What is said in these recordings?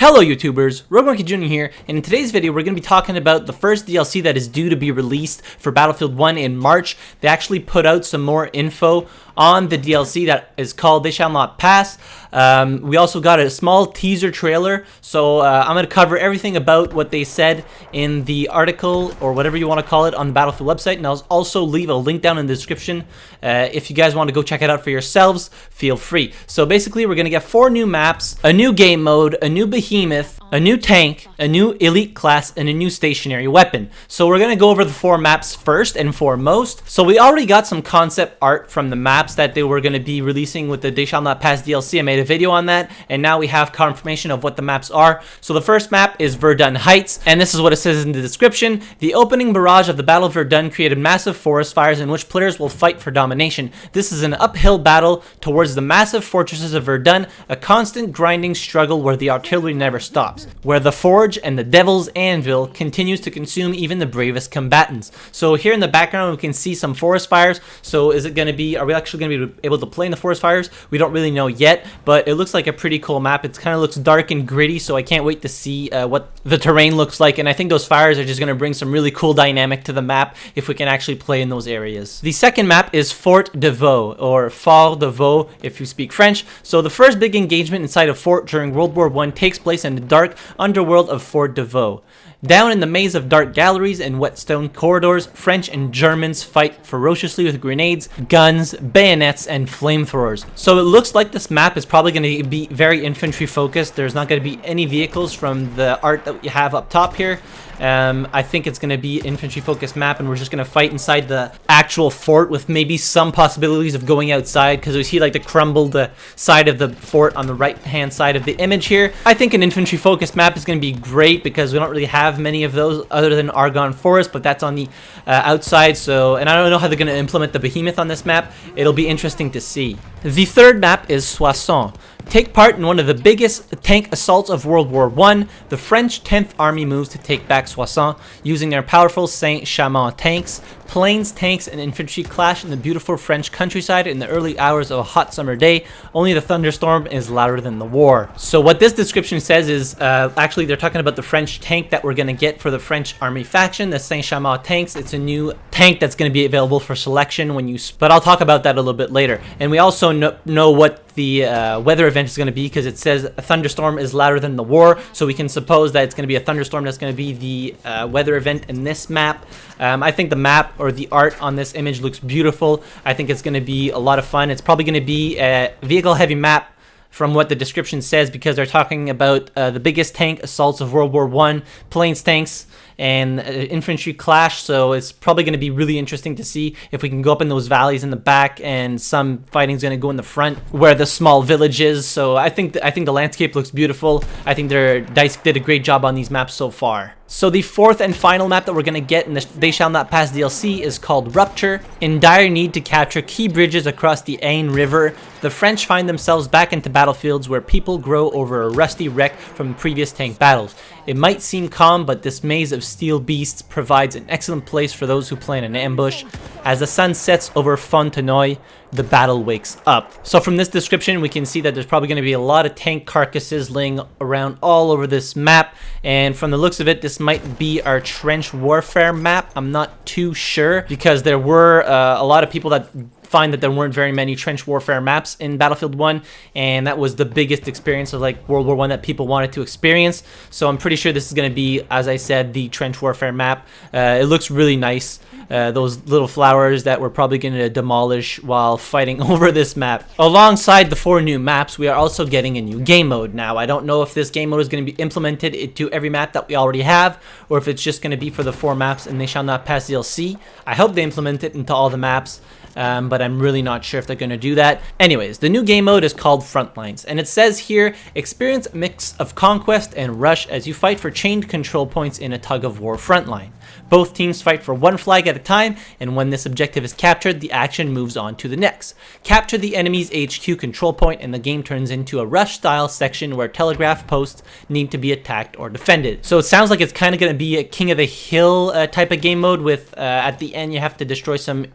Hello YouTubers, RogueMonkeyJr here, and in today's video we're going to be talking about the first DLC that is due to be released for Battlefield 1 in March. They actually put out some more info on the DLC that is called They Shall Not Pass. We also got a small teaser trailer, so I'm going to cover everything about what they said in the article, or whatever you want to call it, on the Battlefield website, and I'll also leave a link down in the description. If you guys want to go check it out for yourselves, feel free. So basically we're going to get 4 new maps, a new game mode, a new behemoth, a new tank, a new elite class, and a new stationary weapon. So we're going to go over the 4 maps first and foremost. So we already got some concept art from the maps that they were going to be releasing with the They Shall Not Pass DLC. I made a video on that, and now we have confirmation of what the maps are. So the first map is Verdun Heights, and this is what it says in the description. The opening barrage of the Battle of Verdun created massive forest fires in which players will fight for domination. This is an uphill battle towards the massive fortresses of Verdun, a constant grinding struggle where the artillery never stops, where the forge and the devil's anvil continues to consume even the bravest combatants. So here in the background we can see some forest fires. So is it going to be, are we actually going to be able to play in the forest fires? We don't really know yet, but it looks like a pretty cool map. It kind of looks dark and gritty, so I can't wait to see what the terrain looks like, and I think those fires are just going to bring some really cool dynamic to the map if we can actually play in those areas. The second map is Fort de Vaux, or Fort de Vaux if you speak French. So the first big engagement inside a fort during World War I takes place in the dark underworld of Fort de Vaux. Down in the maze of dark galleries and wet stone corridors, French and Germans fight ferociously with grenades, guns, bayonets, and flamethrowers. So it looks like this map is probably going to be very infantry focused. There's not going to be any vehicles from the art that we have up top here. I think it's going to be an infantry focused map, and we're just going to fight inside the actual fort with maybe some possibilities of going outside, because we see like the crumbled side of the fort on the right hand side of the image here. I think an infantry focused map is going to be great because we don't really have many of those other than Argonne Forest, but that's on the outside. So, and I don't know how they're going to implement the behemoth on this map. It'll be interesting to see. The third map is Soissons. Take part in one of the biggest tank assaults of World War I. The French 10th Army moves to take back Soissons using their powerful Saint-Chamond tanks. Planes, tanks, and infantry clash in the beautiful French countryside in the early hours of a hot summer day. Only the thunderstorm is louder than the war. So what this description says is, actually they're talking about the French tank that we're going to get for the French Army faction, the Saint-Chamond tanks. It's a new tank that's going to be available for selection when you... But I'll talk about that a little bit later. And we also know what the weather event is going to be, because it says a thunderstorm is louder than the war, so we can suppose that it's going to be a thunderstorm that's going to be the weather event in this map. I think the map or the art on this image looks beautiful. I think it's going to be a lot of fun. It's probably going to be a vehicle heavy map from what the description says, because they're talking about the biggest tank assaults of World War I, planes, tanks, and infantry clash. So it's probably going to be really interesting to see if we can go up in those valleys in the back, and some fighting's going to go in the front where the small village is. So I think the landscape looks beautiful. I think DICE did a great job on these maps so far. So the fourth and final map that we're going to get in the They Shall Not Pass DLC is called Rupture. In dire need to capture key bridges across the Aisne River, the French find themselves back into battlefields where people grow over a rusty wreck from previous tank battles. It might seem calm, but this maze of steel beasts provides an excellent place for those who plan an ambush. As the sun sets over Fontenoy, the battle wakes up. So from this description, we can see that there's probably going to be a lot of tank carcasses laying around all over this map. And from the looks of it, this might be our trench warfare map. I'm not too sure, because there were a lot of people that find that there weren't very many trench warfare maps in Battlefield 1, and that was the biggest experience of like World War I that people wanted to experience. So I'm pretty sure this is going to be, as I said, the trench warfare map. It looks really nice. Those little flowers that we're probably going to demolish while fighting over this map. Alongside the 4 new maps, we are also getting a new game mode. Now, I don't know if this game mode is going to be implemented into every map that we already have, or if it's just going to be for the 4 maps and They Shall Not Pass DLC. I hope they implement it into all the maps. But I'm really not sure if they're going to do that. Anyways, the new game mode is called Frontlines, and it says here, experience a mix of conquest and rush as you fight for chained control points in a tug-of-war frontline. Both teams fight for one flag at a time, and when this objective is captured, the action moves on to the next. Capture the enemy's HQ control point, and the game turns into a rush-style section where telegraph posts need to be attacked or defended. So it sounds like it's kind of going to be a King of the Hill type of game mode with, at the end, you have to destroy some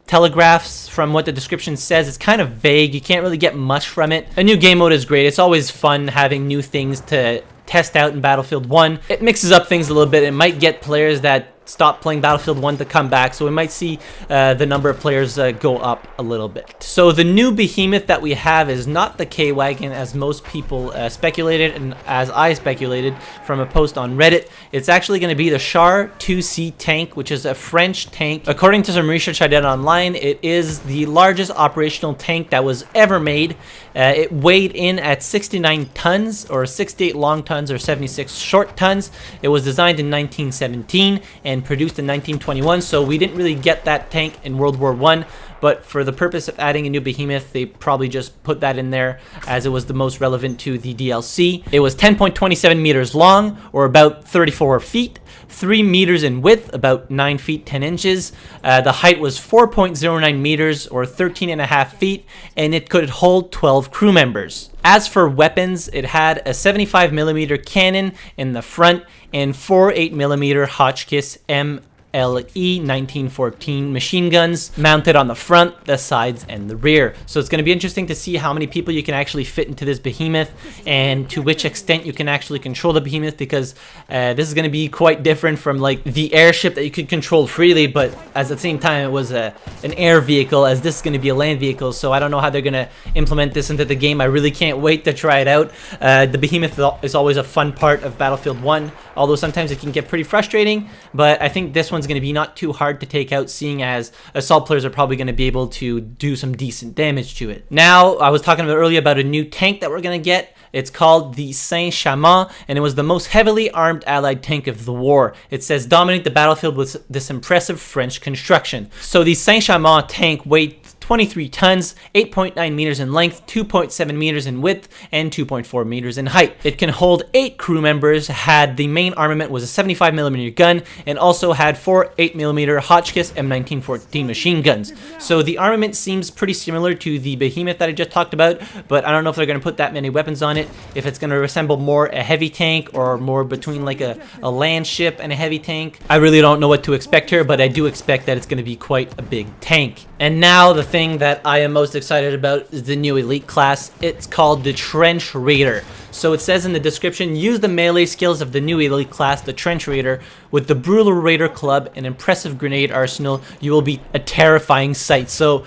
telegraphs from what the description says. It's kind of vague. You can't really get much from it. A new game mode is great. It's always fun having new things to test out in Battlefield 1. It mixes up things a little bit. It might get players that stop playing Battlefield 1 to come back, so we might see the number of players go up a little bit. So the new behemoth that we have is not the K-Wagon as most people speculated, and as I speculated from a post on Reddit. It's actually going to be the Char 2C tank, which is a French tank. According to some research I did online, it is the largest operational tank that was ever made. It weighed in at 69 tons, or 68 long tons, or 76 short tons. It was designed in 1917 and produced in 1921, so we didn't really get that tank in World War I, but for the purpose of adding a new behemoth, they probably just put that in there as it was the most relevant to the DLC. It was 10.27 meters long, or about 34 feet, 3 meters in width, about 9 feet 10 inches. The height was 4.09 meters, or 13.5 feet, and it could hold 12 crew members. As for weapons, it had a 75mm cannon in the front and 4 8mm Hotchkiss MLE 1914 machine guns mounted on the front, the sides, and the rear. So it's going to be interesting to see how many people you can actually fit into this behemoth and to which extent you can actually control the behemoth, because this is going to be quite different from like the airship that you could control freely, but at the same time it was an air vehicle, as this is going to be a land vehicle. So I don't know how they're going to implement this into the game. I really can't wait to try it out. The behemoth is always a fun part of Battlefield 1, although sometimes it can get pretty frustrating, but I think this one's going to be not too hard to take out, seeing as assault players are probably going to be able to do some decent damage to it. Now, I was talking about earlier about a new tank that we're going to get. It's called the Saint-Chamond, and it was the most heavily armed allied tank of the war. It says dominate the battlefield with this impressive French construction. So the Saint-Chamond tank weighed 23 tons, 8.9 meters in length, 2.7 meters in width, and 2.4 meters in height. It can hold 8 crew members, had the main armament was a 75mm gun, and also had 4 8mm Hotchkiss M1914 machine guns. So the armament seems pretty similar to the behemoth that I just talked about, but I don't know if they're going to put that many weapons on it, if it's going to resemble more a heavy tank or more between like a land ship and a heavy tank. I really don't know what to expect here, but I do expect that it's going to be quite a big tank. And now the thing that I am most excited about is the new elite class. It's called the Trench Raider. So it says in the description, use the melee skills of the new elite class, the Trench Raider. With the Brutal Raider Club and impressive grenade arsenal, you will be a terrifying sight. So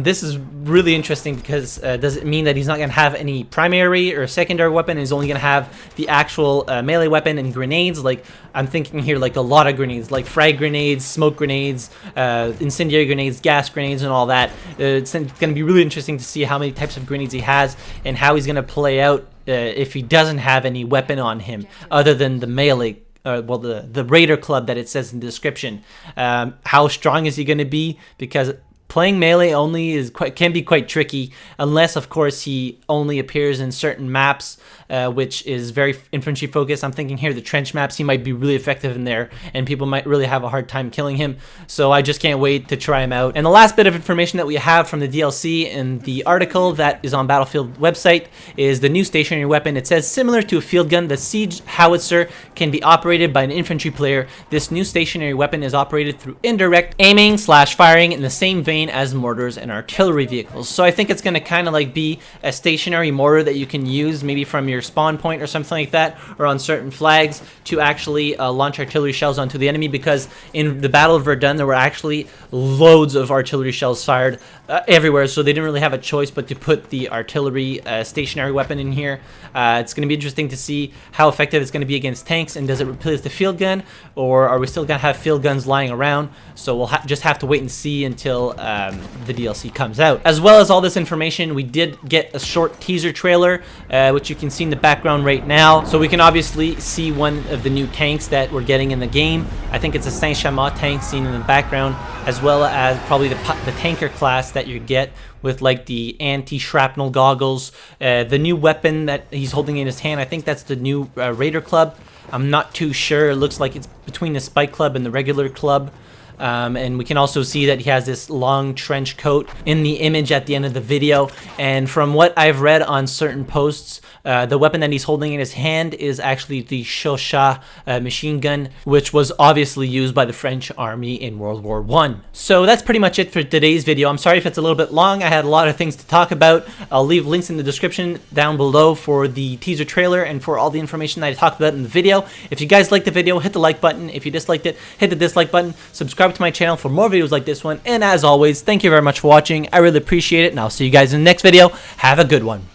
this is really interesting, because does it mean that he's not going to have any primary or secondary weapon? He's only going to have the actual melee weapon and grenades. Like, I'm thinking here like a lot of grenades, like frag grenades, smoke grenades, incendiary grenades, gas grenades, and all that. It's going to be really interesting to see how many types of grenades he has and how he's going to play out if he doesn't have any weapon on him other than the melee. Well, the Raider Club that it says in the description. How strong is he going to be? Because playing melee only can be quite tricky, unless of course he only appears in certain maps, which is very infantry focused. I'm thinking here the trench maps, he might be really effective in there, and people might really have a hard time killing him. So I just can't wait to try him out. And the last bit of information that we have from the DLC in the article that is on Battlefield website is the new stationary weapon. It says, similar to a field gun, the Siege Howitzer can be operated by an infantry player. This new stationary weapon is operated through indirect aiming / firing in the same vein as mortars and artillery vehicles. So I think it's going to kind of like be a stationary mortar that you can use maybe from your spawn point or something like that, or on certain flags, to actually launch artillery shells onto the enemy, because in the Battle of Verdun there were actually loads of artillery shells fired everywhere, so they didn't really have a choice but to put the artillery stationary weapon in here. It's going to be interesting to see how effective it's going to be against tanks, and does it replace the field gun, or are we still going to have field guns lying around? So we'll just have to wait and see until the DLC comes out. As well as all this information, we did get a short teaser trailer, which you can see in the background right now. So we can obviously see one of the new tanks that we're getting in the game. I think it's a Saint-Chamond tank seen in the background, as well as probably the tanker class that you get with like the anti-shrapnel goggles. The new weapon that he's holding in his hand, I think that's the new Raider Club. I'm not too sure. It looks like it's between the Spike Club and the regular club. and we can also see that he has this long trench coat in the image at the end of the video. And from what I've read on certain posts, the weapon that he's holding in his hand is actually the Shosha machine gun, which was obviously used by the French army in World War I. So that's pretty much it for today's video. I'm sorry if it's a little bit long. I had a lot of things to talk about. I'll leave links in the description down below for the teaser trailer and for all the information that I talked about in the video. If you guys liked the video, hit the like button. If you disliked it, hit the dislike button. Subscribe to my channel for more videos like this one. And as always, thank you very much for watching. I really appreciate it, and I'll see you guys in the next video. Have a good one.